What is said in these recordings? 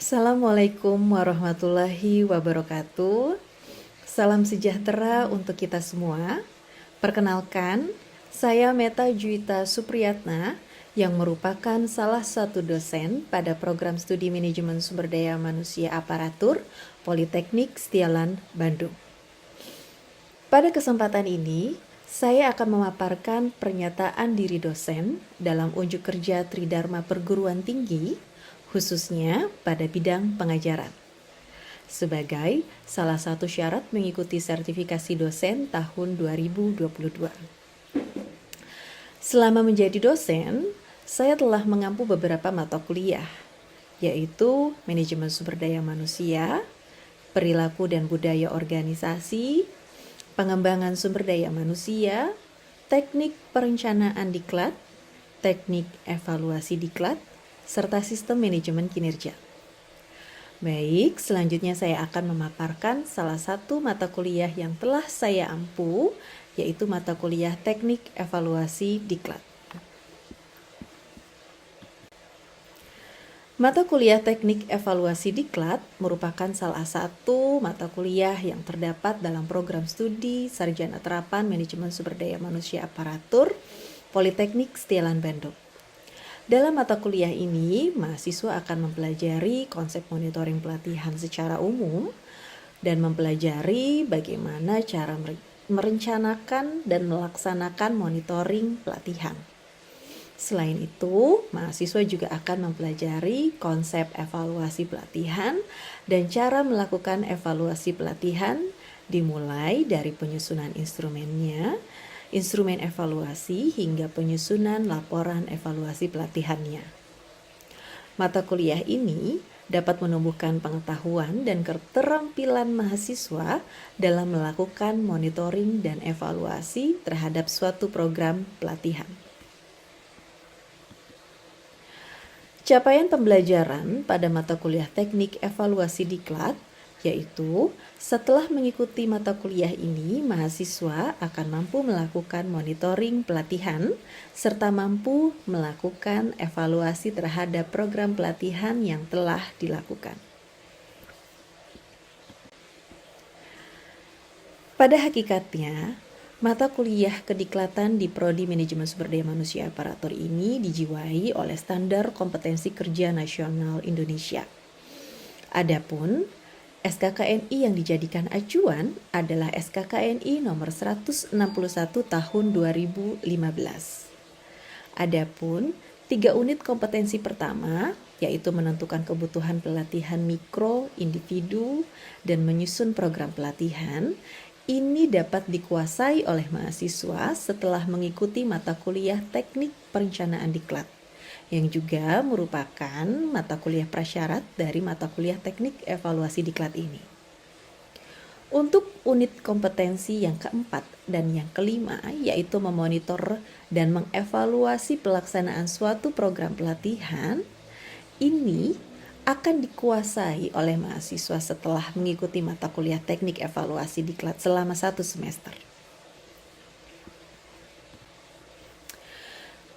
Assalamualaikum warahmatullahi wabarakatuh. Salam sejahtera untuk kita semua. Perkenalkan, saya Meta Juwita Supriyatna yang merupakan salah satu dosen pada program studi manajemen sumber daya manusia aparatur Politeknik Setialan, Bandung. Pada kesempatan ini, saya akan memaparkan pernyataan diri dosen dalam unjuk kerja Tridharma Perguruan Tinggi, khususnya pada bidang pengajaran, sebagai salah satu syarat mengikuti sertifikasi dosen tahun 2022. Selama menjadi dosen, saya telah mengampu beberapa mata kuliah, yaitu manajemen sumber daya manusia, perilaku dan budaya organisasi, pengembangan sumber daya manusia, teknik perencanaan diklat, teknik evaluasi diklat, serta sistem manajemen kinerja. Baik, selanjutnya saya akan memaparkan salah satu mata kuliah yang telah saya ampu, yaitu mata kuliah teknik evaluasi diklat. Mata kuliah teknik evaluasi diklat merupakan salah satu mata kuliah yang terdapat dalam program studi Sarjana Terapan Manajemen Sumber Daya Manusia Aparatur Politeknik Setialan, Bandung. Dalam mata kuliah ini, mahasiswa akan mempelajari konsep monitoring pelatihan secara umum dan mempelajari bagaimana cara merencanakan dan melaksanakan monitoring pelatihan. Selain itu, mahasiswa juga akan mempelajari konsep evaluasi pelatihan dan cara melakukan evaluasi pelatihan dimulai dari penyusunan instrumennya, instrumen evaluasi hingga penyusunan laporan evaluasi pelatihannya. Mata kuliah ini dapat menumbuhkan pengetahuan dan keterampilan mahasiswa dalam melakukan monitoring dan evaluasi terhadap suatu program pelatihan. Capaian pembelajaran pada mata kuliah teknik evaluasi diklat, yaitu setelah mengikuti mata kuliah ini, mahasiswa akan mampu melakukan monitoring pelatihan serta mampu melakukan evaluasi terhadap program pelatihan yang telah dilakukan. Pada hakikatnya, mata kuliah kediklatan di Prodi Manajemen Sumber Daya Manusia Aparatur ini dijiwai oleh Standar Kompetensi Kerja Nasional Indonesia. Adapun SKKNI yang dijadikan acuan adalah SKKNI nomor 161 tahun 2015. Adapun 3 unit kompetensi pertama, yaitu menentukan kebutuhan pelatihan mikro, individu, dan menyusun program pelatihan, ini dapat dikuasai oleh mahasiswa setelah mengikuti mata kuliah teknik perencanaan diklat, yang juga merupakan mata kuliah prasyarat dari mata kuliah teknik evaluasi diklat ini. Untuk unit kompetensi yang keempat dan yang kelima, yaitu memonitor dan mengevaluasi pelaksanaan suatu program pelatihan, ini akan dikuasai oleh mahasiswa setelah mengikuti mata kuliah teknik evaluasi diklat selama 1 semester.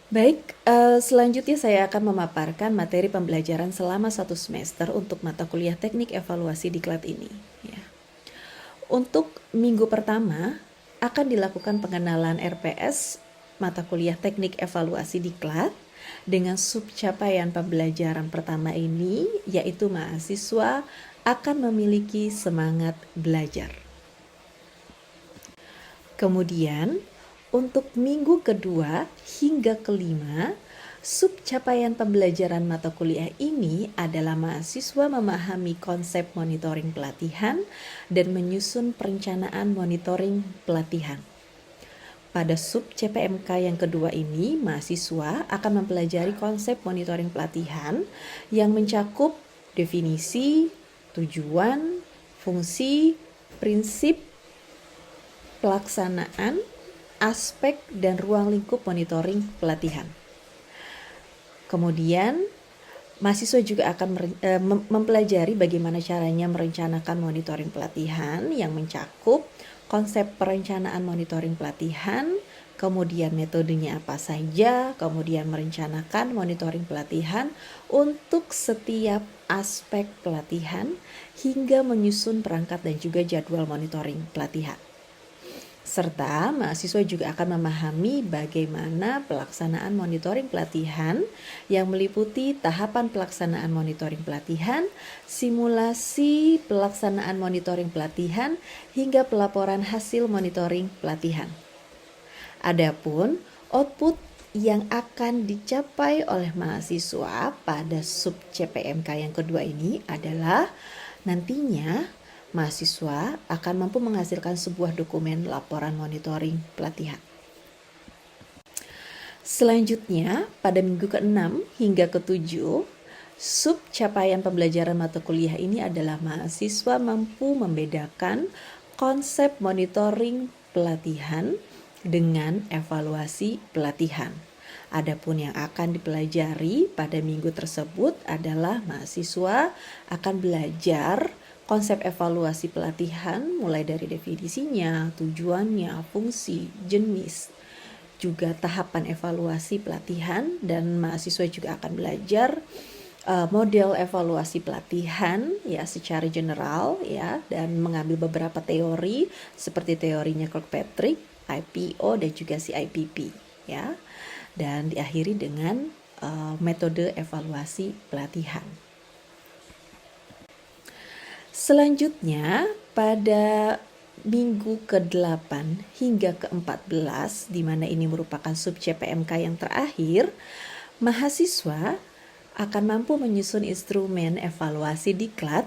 Baik, selanjutnya saya akan memaparkan materi pembelajaran selama 1 semester untuk mata kuliah teknik evaluasi diklat ini. Ya. Untuk minggu pertama akan dilakukan pengenalan RPS mata kuliah teknik evaluasi diklat dengan subcapaian pembelajaran pertama ini, yaitu mahasiswa akan memiliki semangat belajar. Kemudian, untuk minggu kedua hingga kelima, subcapaian pembelajaran mata kuliah ini adalah mahasiswa memahami konsep monitoring pelatihan dan menyusun perencanaan monitoring pelatihan. Pada sub CPMK yang kedua ini, mahasiswa akan mempelajari konsep monitoring pelatihan yang mencakup definisi, tujuan, fungsi, prinsip, pelaksanaan, aspek, dan ruang lingkup monitoring pelatihan. Kemudian, mahasiswa juga akan mempelajari bagaimana caranya merencanakan monitoring pelatihan yang mencakup konsep perencanaan monitoring pelatihan, kemudian metodenya apa saja, kemudian merencanakan monitoring pelatihan untuk setiap aspek pelatihan, hingga menyusun perangkat dan juga jadwal monitoring pelatihan. Serta mahasiswa juga akan memahami bagaimana pelaksanaan monitoring pelatihan yang meliputi tahapan pelaksanaan monitoring pelatihan, simulasi pelaksanaan monitoring pelatihan, hingga pelaporan hasil monitoring pelatihan. Adapun output yang akan dicapai oleh mahasiswa pada sub CPMK yang kedua ini adalah nantinya mahasiswa akan mampu menghasilkan sebuah dokumen laporan monitoring pelatihan. Selanjutnya, pada minggu ke-6 hingga ke-7, sub capaian pembelajaran mata kuliah ini adalah mahasiswa mampu membedakan konsep monitoring pelatihan dengan evaluasi pelatihan. Adapun yang akan dipelajari pada minggu tersebut adalah mahasiswa akan belajar konsep evaluasi pelatihan mulai dari definisinya, tujuannya, fungsi, jenis, juga tahapan evaluasi pelatihan, dan mahasiswa juga akan belajar model evaluasi pelatihan ya secara general ya, dan mengambil beberapa teori seperti teorinya Kirkpatrick, IPO dan juga CIPP ya. Dan diakhiri dengan metode evaluasi pelatihan. Selanjutnya pada minggu ke-8 hingga ke-14, di mana ini merupakan sub CPMK yang terakhir, mahasiswa akan mampu menyusun instrumen evaluasi diklat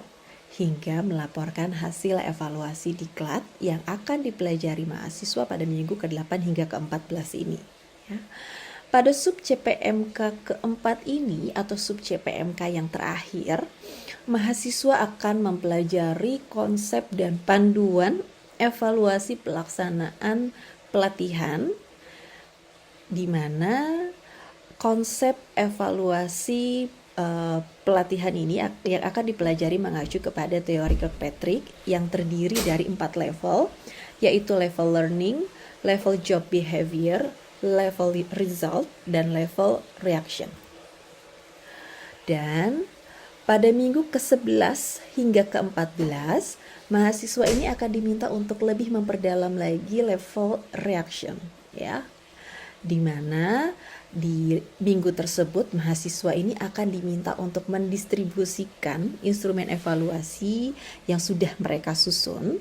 hingga melaporkan hasil evaluasi diklat yang akan dipelajari mahasiswa pada minggu ke-8 hingga ke-14 ini ya. Pada sub CPMK keempat ini atau sub CPMK yang terakhir, mahasiswa akan mempelajari konsep dan panduan evaluasi pelaksanaan pelatihan, di mana konsep evaluasi pelatihan ini yang akan dipelajari mengacu kepada teori Kirkpatrick yang terdiri dari 4 level, yaitu level learning, level job behavior, level result, dan level reaction. Dan pada minggu ke-11 hingga ke-14, mahasiswa ini akan diminta untuk lebih memperdalam lagi level reaction ya. Di mana di minggu tersebut mahasiswa ini akan diminta untuk mendistribusikan instrumen evaluasi yang sudah mereka susun.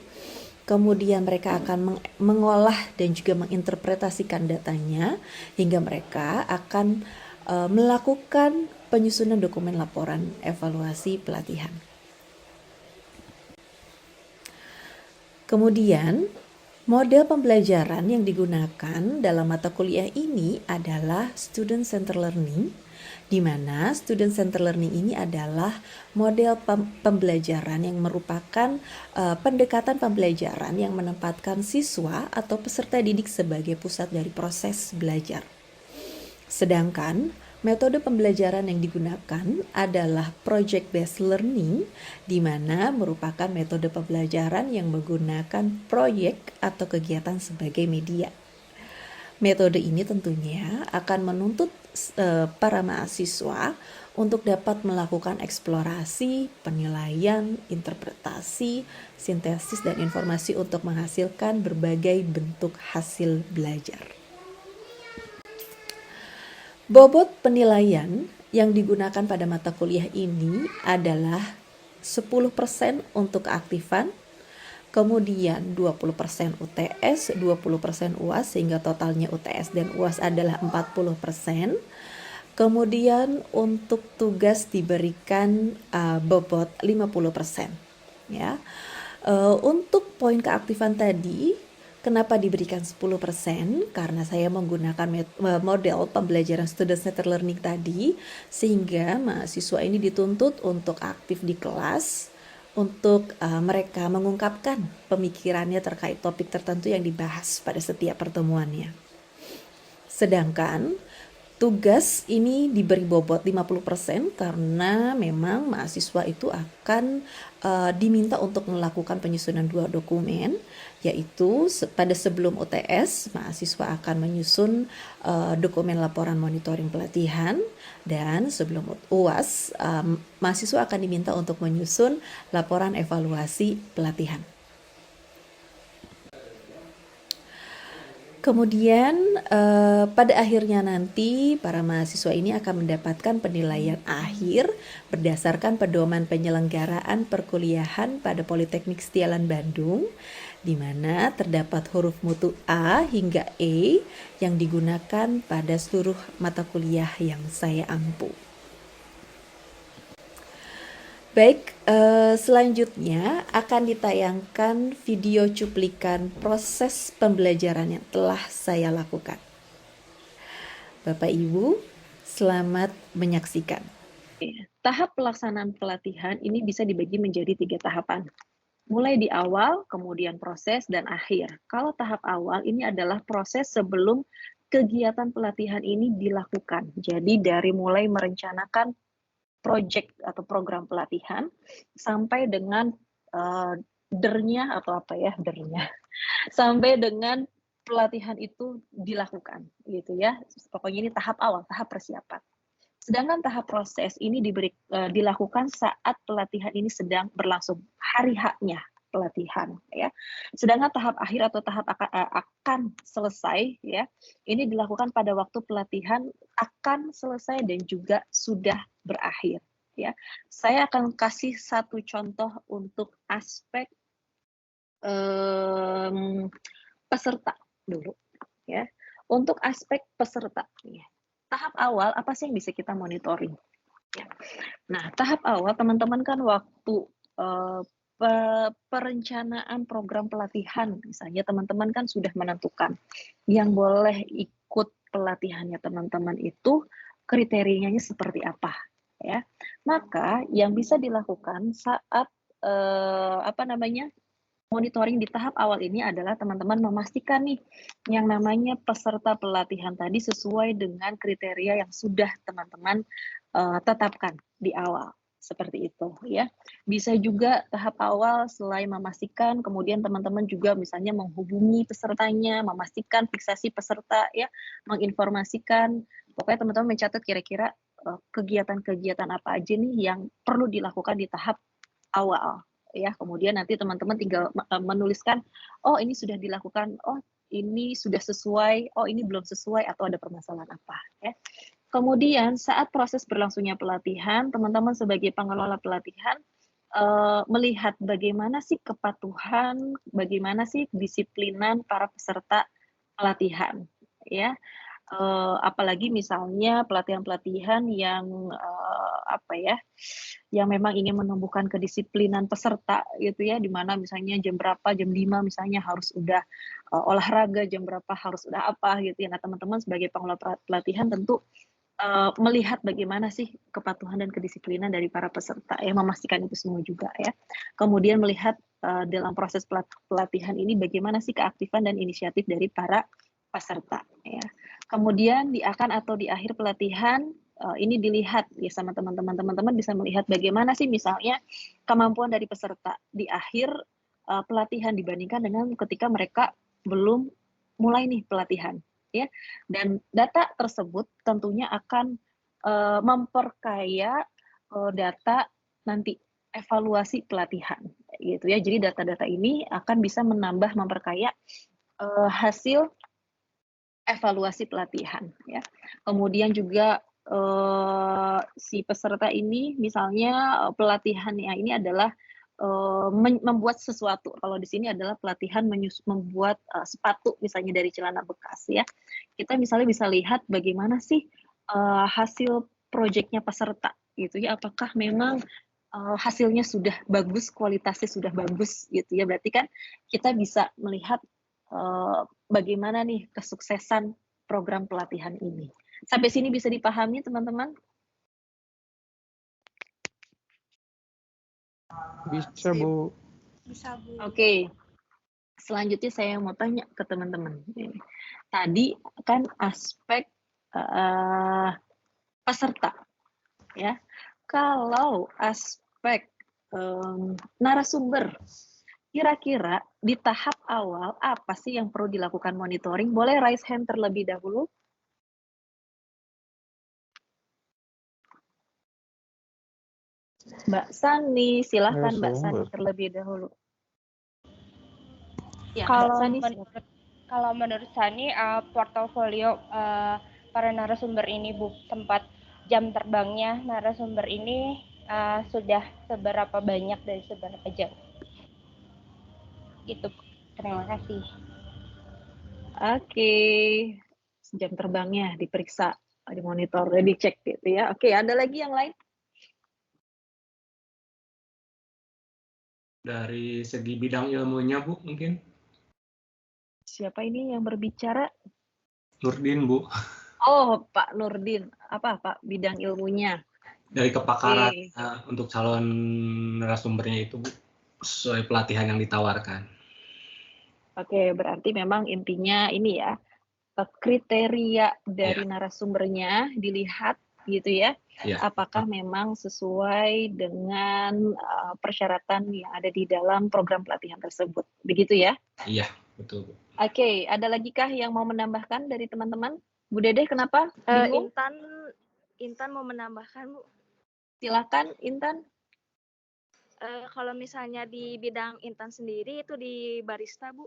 Kemudian mereka akan mengolah dan juga menginterpretasikan datanya hingga mereka akan melakukan penyusunan dokumen laporan evaluasi pelatihan. Kemudian model pembelajaran yang digunakan dalam mata kuliah ini adalah student center learning, di mana student center learning ini adalah model pembelajaran yang merupakan pendekatan pembelajaran yang menempatkan siswa atau peserta didik sebagai pusat dari proses belajar. Sedangkan metode pembelajaran yang digunakan adalah project based learning, di mana merupakan metode pembelajaran yang menggunakan proyek atau kegiatan sebagai media. Metode ini tentunya akan menuntut para mahasiswa untuk dapat melakukan eksplorasi, penilaian, interpretasi, sintesis, dan informasi untuk menghasilkan berbagai bentuk hasil belajar. Bobot penilaian yang digunakan pada mata kuliah ini adalah 10% untuk keaktifan, kemudian 20% UTS, 20% UAS, sehingga totalnya UTS dan UAS adalah 40%. Kemudian untuk tugas diberikan bobot 50% ya. Untuk poin keaktifan tadi, kenapa diberikan 10%? Karena saya menggunakan model pembelajaran student centered learning tadi, sehingga mahasiswa ini dituntut untuk aktif di kelas, untuk mereka mengungkapkan pemikirannya terkait topik tertentu yang dibahas pada setiap pertemuannya. Sedangkan Tugas ini diberi bobot 50% karena memang mahasiswa itu akan diminta untuk melakukan penyusunan 2 dokumen, yaitu pada sebelum UTS mahasiswa akan menyusun dokumen laporan monitoring pelatihan, dan sebelum UAS mahasiswa akan diminta untuk menyusun laporan evaluasi pelatihan. Kemudian pada akhirnya nanti para mahasiswa ini akan mendapatkan penilaian akhir berdasarkan pedoman penyelenggaraan perkuliahan pada Politeknik Setialan Bandung, di mana terdapat huruf mutu A hingga E yang digunakan pada seluruh mata kuliah yang saya ampu. Baik, selanjutnya akan ditayangkan video cuplikan proses pembelajaran yang telah saya lakukan. Bapak Ibu, selamat menyaksikan. Tahap pelaksanaan pelatihan ini bisa dibagi menjadi 3 tahapan. Mulai di awal, kemudian proses, dan akhir. Kalau tahap awal ini adalah proses sebelum kegiatan pelatihan ini dilakukan. Jadi dari mulai merencanakan project atau program pelatihan sampai dengan dernya atau apa ya, dernya sampai dengan pelatihan itu dilakukan gitu ya. Pokoknya ini tahap awal, tahap persiapan. Sedangkan tahap proses ini dilakukan saat pelatihan ini sedang berlangsung, hari H-nya pelatihan ya. Sedangkan tahap akhir atau tahap akan selesai ya, ini dilakukan pada waktu pelatihan akan selesai dan juga sudah berakhir ya. Saya akan kasih satu contoh untuk aspek peserta dulu ya. Untuk aspek peserta ya. Tahap awal apa sih yang bisa kita monitoring ya. Nah, tahap awal teman-teman kan waktu perencanaan program pelatihan, misalnya teman-teman kan sudah menentukan yang boleh ikut pelatihannya teman-teman itu kriterianya seperti apa ya. Maka yang bisa dilakukan saat monitoring di tahap awal ini adalah teman-teman memastikan nih yang namanya peserta pelatihan tadi sesuai dengan kriteria yang sudah teman-teman tetapkan di awal. Seperti itu ya. Bisa juga tahap awal selain memastikan, kemudian teman-teman juga misalnya menghubungi pesertanya, memastikan fiksasi peserta ya, menginformasikan, pokoknya teman-teman mencatat kira-kira kegiatan-kegiatan apa aja nih yang perlu dilakukan di tahap awal ya. Kemudian nanti teman-teman tinggal menuliskan, oh ini sudah dilakukan, oh ini sudah sesuai, oh ini belum sesuai atau ada permasalahan apa ya. Kemudian saat proses berlangsungnya pelatihan, teman-teman sebagai pengelola pelatihan melihat bagaimana sih kepatuhan, bagaimana sih disiplinan para peserta pelatihan, ya. Apalagi misalnya pelatihan-pelatihan yang yang memang ingin menumbuhkan kedisiplinan peserta gitu ya, di mana misalnya jam berapa, jam 5 misalnya harus udah olahraga, jam berapa harus udah apa gitu ya. Nah, teman-teman sebagai pengelola pelatihan tentu melihat bagaimana sih kepatuhan dan kedisiplinan dari para peserta ya, memastikan itu semua juga ya. Kemudian melihat dalam proses pelatihan ini bagaimana sih keaktifan dan inisiatif dari para peserta ya. Kemudian di akan atau di akhir pelatihan ini dilihat ya sama teman-teman bisa melihat bagaimana sih misalnya kemampuan dari peserta di akhir pelatihan dibandingkan dengan ketika mereka belum mulai nih pelatihan ya. Dan data tersebut tentunya akan memperkaya data nanti evaluasi pelatihan gitu ya. Jadi data-data ini akan bisa menambah memperkaya hasil evaluasi pelatihan ya. Kemudian juga si peserta ini misalnya pelatihannya ini adalah membuat sesuatu. Kalau di sini adalah pelatihan membuat sepatu misalnya dari celana bekas ya. Kita misalnya bisa lihat bagaimana sih hasil proyeknya peserta gitu ya. Apakah memang hasilnya sudah bagus, kualitasnya sudah bagus gitu ya. Berarti kan kita bisa melihat bagaimana nih kesuksesan program pelatihan ini. Sampai sini bisa dipahami teman-teman? Bisa, Bu. Bisa, Bu. Oke. Selanjutnya saya mau tanya ke teman-teman. Tadi kan aspek peserta, ya. Kalau aspek narasumber, kira-kira di tahap awal apa sih yang perlu dilakukan monitoring? Boleh raise hand terlebih dahulu. Mbak Sani, silahkan Mbak Sani terlebih dahulu. Ya, Kalau Mbak Sani, kalau menurut Sani, portofolio para narasumber ini, Bu, tempat jam terbangnya narasumber ini sudah seberapa banyak dari seberapa jam? Itu, terima kasih. Oke, jam terbangnya diperiksa, dimonitor, dicek gitu ya. Oke, ada lagi yang lain? Dari segi bidang ilmunya, Bu, mungkin? Siapa ini yang berbicara? Nurdin, Bu. Oh, Pak Nurdin. Apa, Pak, bidang ilmunya? Dari kepakaran untuk calon narasumbernya itu, Bu, sesuai pelatihan yang ditawarkan. Oke, berarti memang intinya ini ya, kriteria dari narasumbernya dilihat gitu ya, apakah memang sesuai dengan persyaratan yang ada di dalam program pelatihan tersebut, begitu ya? Iya, betul, Bu. Oke, ada lagi kah yang mau menambahkan dari teman-teman? Bu Dede, kenapa? Bingung? Intan mau menambahkan, Bu. Silakan, Intan. Kalau misalnya di bidang Intan sendiri itu di barista, Bu.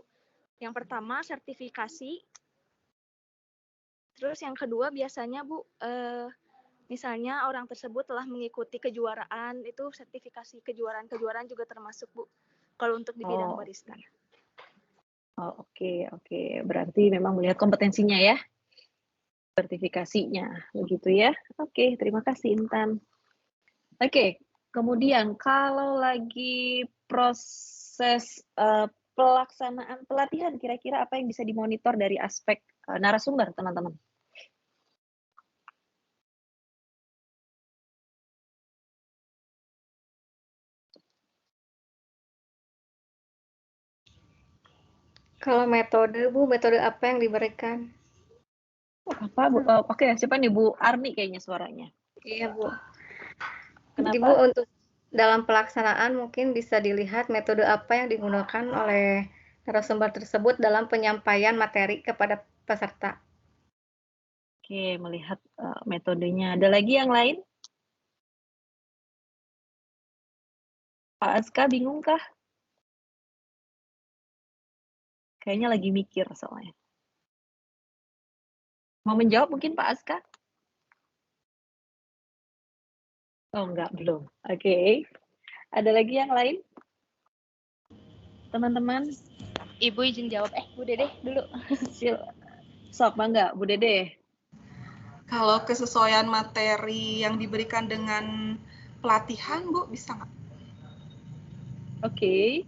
Yang pertama sertifikasi. Terus yang kedua biasanya, Bu, misalnya orang tersebut telah mengikuti kejuaraan, itu sertifikasi kejuaraan juga termasuk, Bu. Kalau untuk di bidang barista. Oh, oke. Berarti memang melihat kompetensinya ya, sertifikasinya, begitu ya. Oke, terima kasih Intan. Oke, kemudian kalau lagi proses pelaksanaan pelatihan, kira-kira apa yang bisa dimonitor dari aspek narasumber, teman-teman? Kalau metode, Bu, metode apa yang diberikan? Apa, Bu? Oke, siapa nih, Bu Arni kayaknya suaranya? Iya, Bu. Kenapa? Jadi, Bu, untuk dalam pelaksanaan mungkin bisa dilihat metode apa yang digunakan oleh narasumber tersebut dalam penyampaian materi kepada peserta. Oke, melihat metodenya. Ada lagi yang lain? Pak Aska, bingung kah? Kayaknya lagi mikir soalnya. Mau menjawab mungkin Pak Aska? Oh, enggak, belum. Oke. Ada lagi yang lain? Teman-teman? Ibu izin jawab. Bu Dede dulu. Sok, bangga, Bu Dede. Kalau kesesuaian materi yang diberikan dengan pelatihan, Bu, bisa nggak? Oke.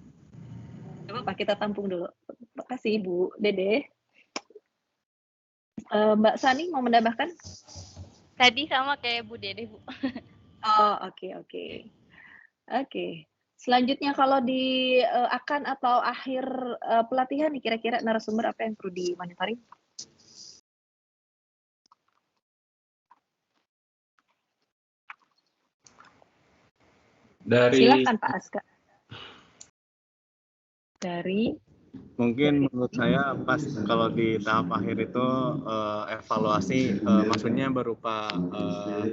Apa kita tampung dulu. Terima kasih, Bu Dede. Mbak Sani mau menambahkan? Tadi sama kayak Bu Dede, Bu. Oh, oke. Oke. Selanjutnya kalau di akan atau akhir pelatihan nih, kira-kira narasumber apa yang perlu dimonitoring? Silakan Pak Aska. Mungkin menurut saya pas kalau di tahap akhir itu evaluasi maksudnya berupa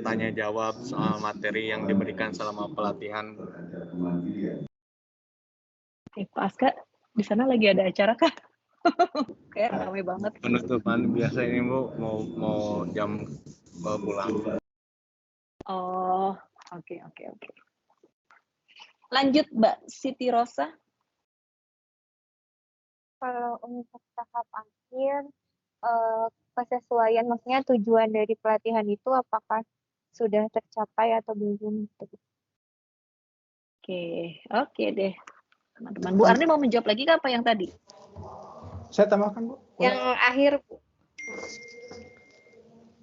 tanya jawab soal materi yang diberikan selama pelatihan. Oke, Pak Aska, di sana lagi ada acara kah? Kayak ramai banget. Penutupan biasanya Bu mau jam pulang. Oh, oke. Lanjut Mbak Siti Rosa. Kalau untuk tahap akhir, kesesuaian, maksudnya tujuan dari pelatihan itu apakah sudah tercapai atau belum? Oke deh, teman-teman. Bu Arni mau menjawab lagi apa yang tadi? Saya tambahkan, Bu. Yang akhir, Bu.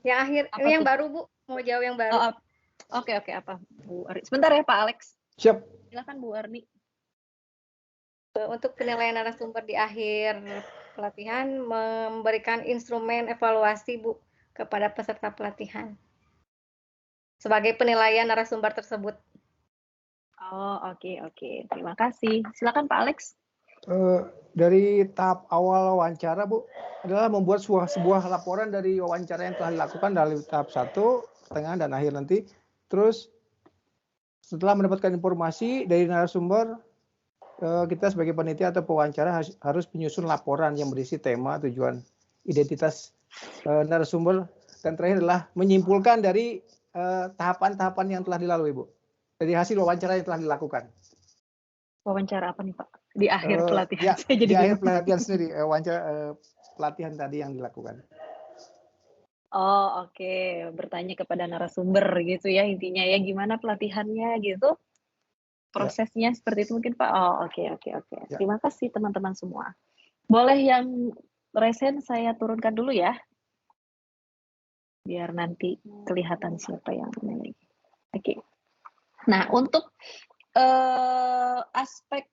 Yang akhir, ini yang baru, Bu. Mau jawab yang baru. Oke, apa? Bu Arni. Sebentar ya, Pak Alex. Siap. Silakan Bu Arni. Untuk penilaian narasumber di akhir pelatihan memberikan instrumen evaluasi, Bu, kepada peserta pelatihan sebagai penilaian narasumber tersebut. Oh, oke. Terima kasih. Silakan Pak Alex. Dari tahap awal wawancara, Bu, adalah membuat sebuah laporan dari wawancara yang telah dilakukan dari tahap 1, tengah, dan akhir nanti. Terus setelah mendapatkan informasi dari narasumber, kita sebagai panitia atau pewawancara harus menyusun laporan yang berisi tema, tujuan, identitas narasumber, dan terakhir adalah menyimpulkan dari tahapan-tahapan yang telah dilalui, Bu, dari hasil wawancara yang telah dilakukan. Wawancara apa nih Pak? Di akhir Ya, pelatihan. Saya jadi di akhir bingung. pelatihan sendiri, wawancara pelatihan tadi yang dilakukan. Oh, oke. Bertanya kepada narasumber gitu ya intinya ya, gimana pelatihannya gitu. Prosesnya seperti itu mungkin Pak. Oh, oke. Ya. Terima kasih teman-teman semua. Boleh yang resen saya turunkan dulu ya. Biar nanti kelihatan siapa yang menilai. Oke. Nah, untuk aspek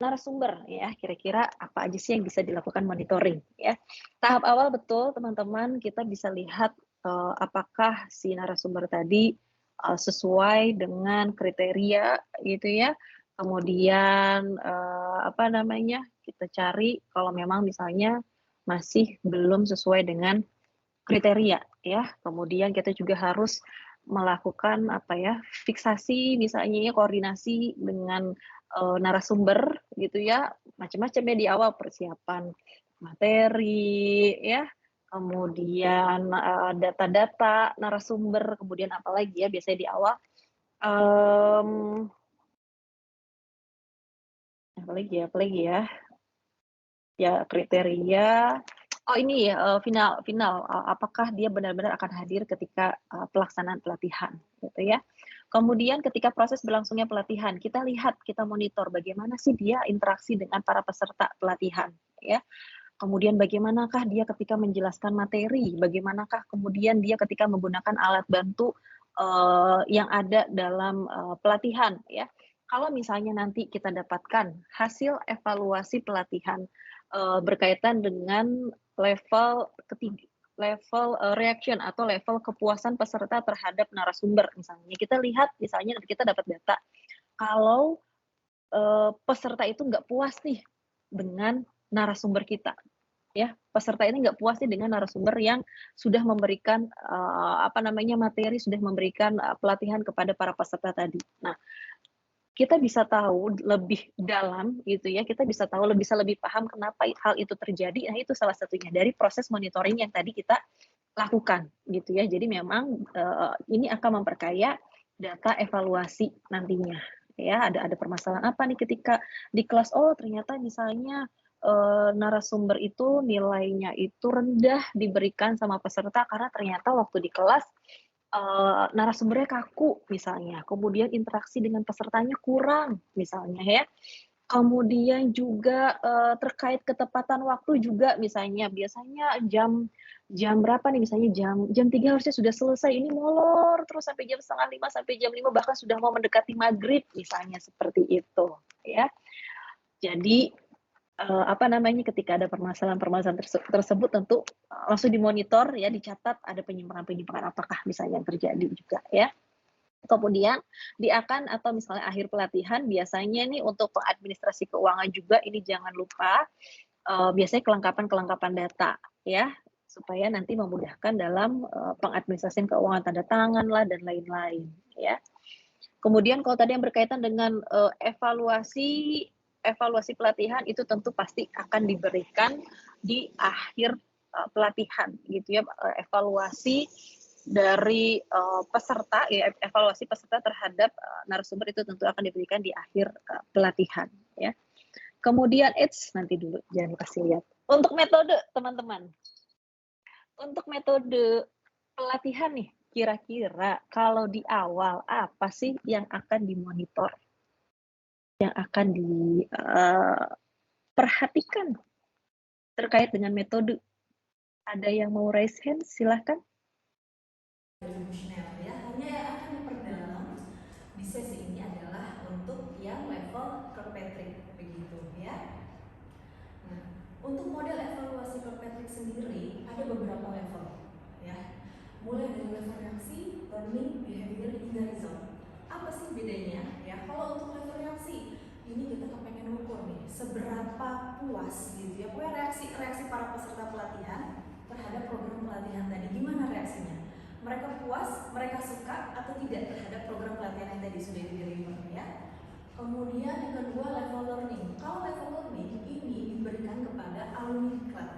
narasumber ya, kira-kira apa aja sih yang bisa dilakukan monitoring ya. Tahap awal betul teman-teman, kita bisa lihat apakah si narasumber tadi sesuai dengan kriteria gitu ya. Kemudian kita cari kalau memang misalnya masih belum sesuai dengan kriteria ya. Kemudian kita juga harus melakukan fiksasi misalnya ya, koordinasi dengan narasumber gitu ya, macam-macam ya di awal, persiapan materi ya, kemudian data-data narasumber, kemudian apalagi ya biasanya di awal apalagi ya kriteria. Oh ini ya final apakah dia benar-benar akan hadir ketika pelaksanaan pelatihan gitu ya. Kemudian ketika proses berlangsungnya pelatihan, kita monitor bagaimana sih dia interaksi dengan para peserta pelatihan ya. Kemudian bagaimanakah dia ketika menjelaskan materi, bagaimanakah kemudian dia ketika menggunakan alat bantu yang ada dalam pelatihan ya. Kalau misalnya nanti kita dapatkan hasil evaluasi pelatihan berkaitan dengan level reaction atau level kepuasan peserta terhadap narasumber misalnya. Kita lihat misalnya kita dapat data kalau peserta itu nggak puas nih dengan narasumber kita. Ya, peserta ini nggak puas nih dengan narasumber yang sudah memberikan materi, sudah memberikan pelatihan kepada para peserta tadi. Nah, kita bisa tahu lebih dalam gitu ya, kita bisa lebih paham kenapa hal itu terjadi. Nah, itu salah satunya dari proses monitoring yang tadi kita lakukan gitu ya. Jadi memang ini akan memperkaya data evaluasi nantinya ya. Ada permasalahan apa nih ketika di kelas, oh ternyata misalnya narasumber itu nilainya itu rendah diberikan sama peserta karena ternyata waktu di kelas narasumbernya kaku misalnya, kemudian interaksi dengan pesertanya kurang misalnya ya. Kemudian juga terkait ketepatan waktu juga misalnya, biasanya jam berapa nih misalnya jam 3 harusnya sudah selesai, ini molor terus sampai jam 4:30 sampai jam 5 bahkan sudah mau mendekati maghrib misalnya, seperti itu ya. Jadi ketika ada permasalahan tersebut tentu langsung dimonitor ya, dicatat ada penyimpangan apakah misalnya yang terjadi juga ya. Kemudian atau misalnya akhir pelatihan biasanya nih untuk pengadministrasi keuangan juga ini jangan lupa biasanya kelengkapan data ya, supaya nanti memudahkan dalam pengadministrasian keuangan, tanda tangan lah dan lain-lain ya. Kemudian kalau tadi yang berkaitan dengan evaluasi pelatihan itu tentu pasti akan diberikan di akhir pelatihan gitu ya, evaluasi dari peserta ya, evaluasi peserta terhadap narasumber itu tentu akan diberikan di akhir pelatihan ya. Kemudian nanti dulu jangan kasih lihat untuk metode teman-teman. Untuk metode pelatihan nih, kira-kira kalau di awal apa sih yang akan dimonitor, yang akan diperhatikan terkait dengan metode? Ada yang mau raise hand? Silahkan. Ya, hanya yang akan diperdalam di sesi ini adalah untuk yang level Kirkpatrick begitu ya. Nah, untuk model evaluasi Kirkpatrick sendiri ada beberapa level ya. mulai dari level reaksi, learning, behavior, hingga result. Apa sih bedanya? Ya, kalau untuk level reaksi, ini kita kepengen ukur nih, seberapa puas gitu ya, pokoknya reaksi para peserta pelatihan terhadap program pelatihan tadi. Gimana reaksinya? Mereka puas, mereka suka atau tidak terhadap program pelatihan yang tadi sudah dideliver ya. Kemudian yang kedua level learning. Kalau level learning ini diberikan kepada alumni diklat,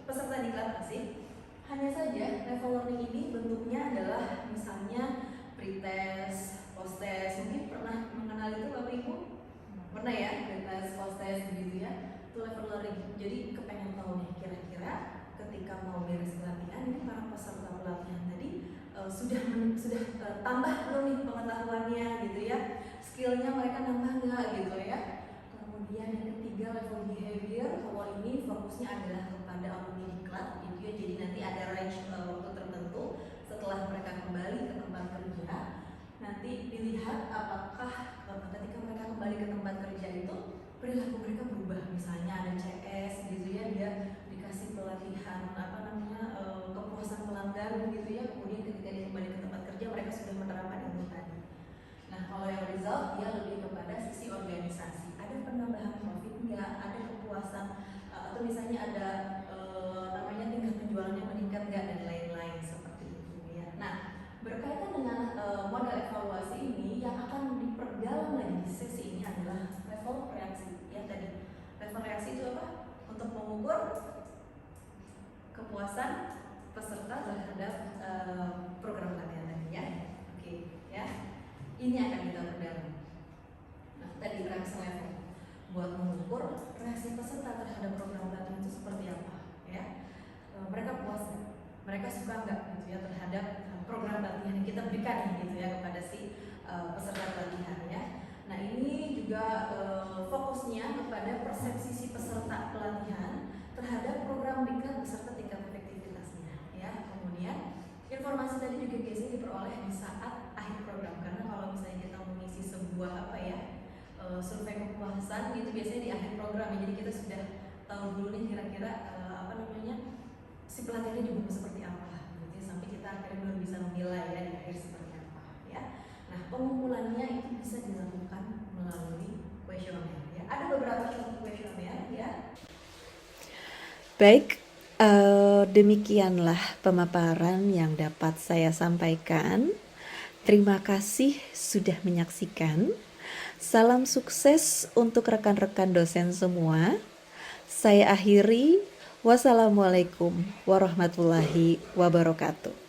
peserta diklat asik. Hanya saja level learning ini bentuknya adalah misalnya pretest, post-test. Mungkin pernah mengenal itu Bapak Ibu? Pernah ya, pretest, post-test gitu ya. Itu level learning. Jadi kepengen tahu nih kira-kira ketika mau beres pelatihan ini para peserta pelatihan tadi sudah tambah belum nih pengetahuannya gitu ya, skillnya mereka nambah nggak gitu ya. Kemudian yang ketiga level behavior. Kalau ini fokusnya adalah kepada alumni diklat gitu ya, jadi nanti ada range waktu tertentu setelah mereka kembali ke tempat kerja, nanti dilihat apakah ketika mereka kembali ke tempat kerja itu perilaku mereka berubah. Misalnya ada CS gitu ya, dia dikasih pelatihan kepuasan pelanggan gitu ya, kemudian ketika dia kembali ke tempat kerja mereka sudah menerapkan ilmu tadi. Nah, kalau yang result dia lebih kepada sisi organisasi, ada penambahan profit nggak, ada kepuasan atau misalnya ada tingkat penjualannya meningkat nggak, dan lain-lain seperti itu ya. Nah, berkaitan dengan model evaluasi ini yang akan diperdalam lagi di sesi ini adalah level reaksi ya tadi. Level reaksi itu apa? Untuk mengukur kepuasan peserta terhadap program pelatihan tadi ya. Oke ya. Ini akan kita perdalam. Nah, tadi reaksi level buat mengukur reaksi peserta terhadap program pelatihan itu seperti apa ya. Mereka puas nggak? Mereka suka nggak gitu ya terhadap program pelatihan yang kita berikan gitu ya kepada si peserta pelatihan ya. Nah, ini juga fokusnya kepada persepsi si peserta pelatihan terhadap program diklat beserta tingkat efektivitasnya ya. Kemudian informasi tadi juga biasanya diperoleh di saat akhir program, karena kalau misalnya kita mengisi sebuah survei kepuasan gitu biasanya di akhir program ya. Jadi kita sudah tahu dulu nih kira-kira si pelatihannya juga seperti apa gitu ya, sampai kita akhirnya baru bisa menilai ya di akhir seperti apa ya. Nah, pengumpulannya itu bisa dilakukan melalui kuesioner ya. Ada beberapa contoh kuesioner ya. Baik, demikianlah pemaparan yang dapat saya sampaikan. Terima kasih sudah menyaksikan. Salam sukses untuk rekan-rekan dosen semua. Saya akhiri. Wassalamualaikum warahmatullahi wabarakatuh.